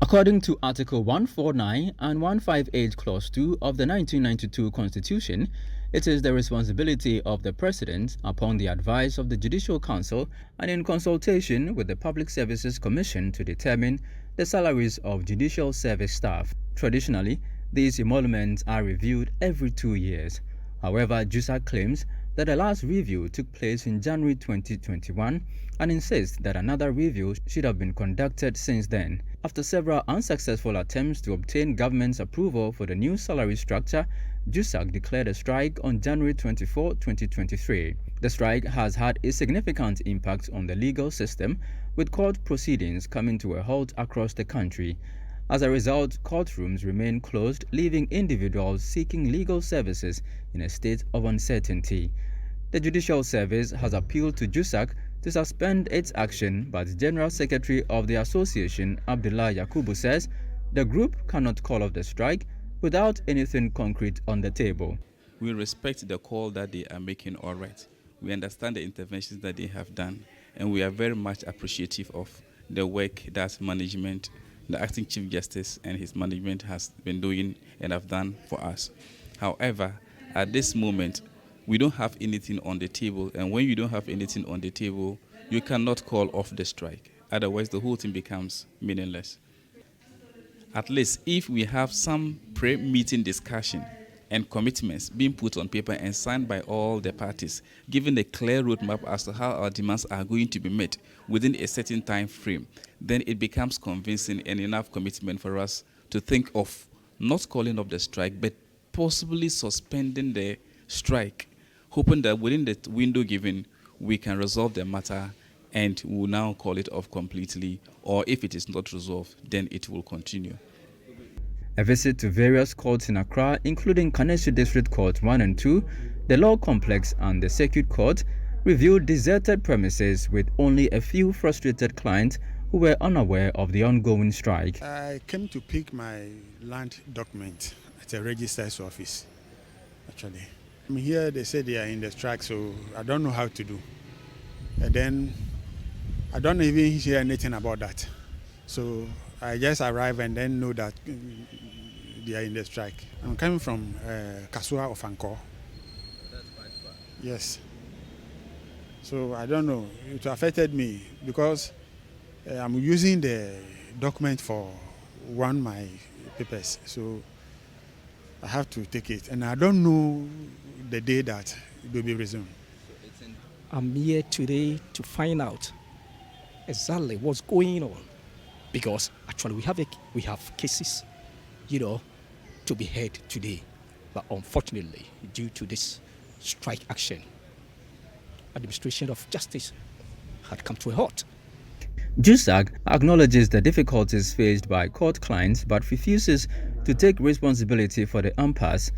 According to Article 149 and 158 Clause 2 of the 1992 Constitution, it is the responsibility of the President, upon the advice of the Judicial Council and in consultation with the Public Services Commission, to determine the salaries of judicial service staff. Traditionally, these emoluments are reviewed every 2 years. However, JUSAG claims that the last review took place in January 2021 and insists that another review should have been conducted since then. After several unsuccessful attempts to obtain government's approval for the new salary structure, JUSAG declared a strike on January 24, 2023. The strike has had a significant impact on the legal system, with court proceedings coming to a halt across the country. As a result, courtrooms remain closed, leaving individuals seeking legal services in a state of uncertainty. The Judicial Service has appealed to JUSAG to suspend its action, but the General Secretary of the Association, Abdullah Yakubu, says the group cannot call off the strike without anything concrete on the table. We respect the call that they are making, all right. We understand the interventions that they have done, and we are very much appreciative of the work that management, the acting Chief Justice and his management has been doing and have done for us. However, at this moment, we don't have anything on the table, and when you don't have anything on the table, you cannot call off the strike. Otherwise, the whole thing becomes meaningless. At least if we have some pre-meeting discussion and commitments being put on paper and signed by all the parties, giving a clear roadmap as to how our demands are going to be met within a certain time frame, then it becomes convincing and enough commitment for us to think of not calling off the strike, but possibly suspending the strike, hoping that within the window given, we can resolve the matter and we'll now call it off completely, or if it is not resolved, then it will continue. A visit to various courts in Accra, including Kaneshie District Court 1 and 2, the Law Complex and the Circuit Court, revealed deserted premises with only a few frustrated clients who were unaware of the ongoing strike. I came to pick my land document at a registrar's office, actually. I'm here, they said they are in the strike, so I don't know how to do. And then I don't even hear anything about that. So I just arrive and then know that they are in the strike. I'm coming from Kasua of Anko. That's quite far. Yes. So I don't know. It affected me because I'm using the document for one my papers. So I have to take it. And I don't know the day that it will be resumed. I'm here today to find out exactly what's going on, because actually we have cases, to be heard today, but unfortunately, due to this strike action, administration of justice had come to a halt. JUSAG acknowledges the difficulties faced by court clients but refuses to take responsibility for the impasse.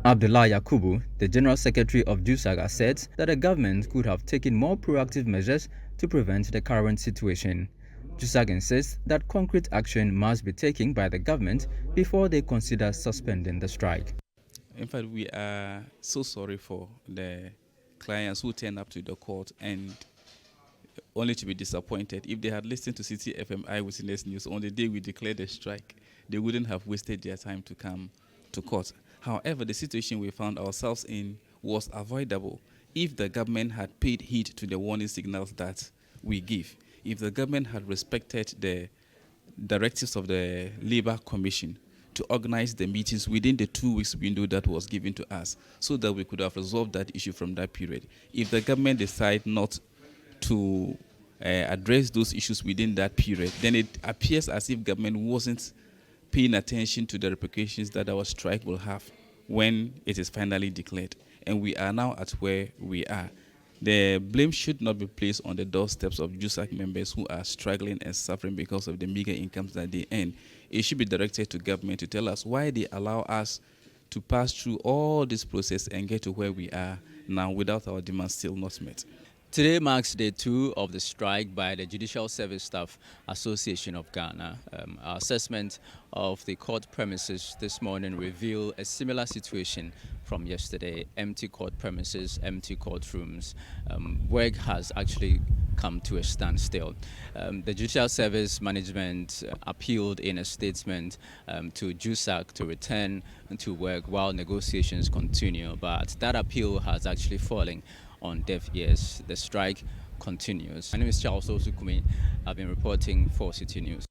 Abdullah Yakubu, the General Secretary of JUSAG, asserts that the government could have taken more proactive measures to prevent the current situation. JUSAG insists that concrete action must be taken by the government before they consider suspending the strike. In fact, we are so sorry for the clients who turn up to the court and only to be disappointed. If they had listened to Citi FM Eyewitness News on the day we declared the strike, they wouldn't have wasted their time to come to court. However, the situation we found ourselves in was avoidable if the government had paid heed to the warning signals that we give. If the government had respected the directives of the Labour Commission to organize the meetings within the 2 weeks window that was given to us, so that we could have resolved that issue from that period. If the government decide not to address those issues within that period, then it appears as if government wasn't paying attention to the repercussions that our strike will have when it is finally declared. And we are now at where we are. The blame should not be placed on the doorsteps of JUSAG members who are struggling and suffering because of the meager incomes that they earn. It should be directed to government to tell us why they allow us to pass through all this process and get to where we are now without our demands still not met. Today marks day 2 of the strike by the Judicial Service Staff Association of Ghana. Our assessment of the court premises this morning revealed a similar situation from yesterday. Empty court premises, empty courtrooms. Work has actually come to a standstill. The Judicial Service Management appealed in a statement to JUSAG to return to work while negotiations continue, but that appeal has actually fallen on deaf ears. The strike continues. My name is Charles Osukumi. I've been reporting for Citi News.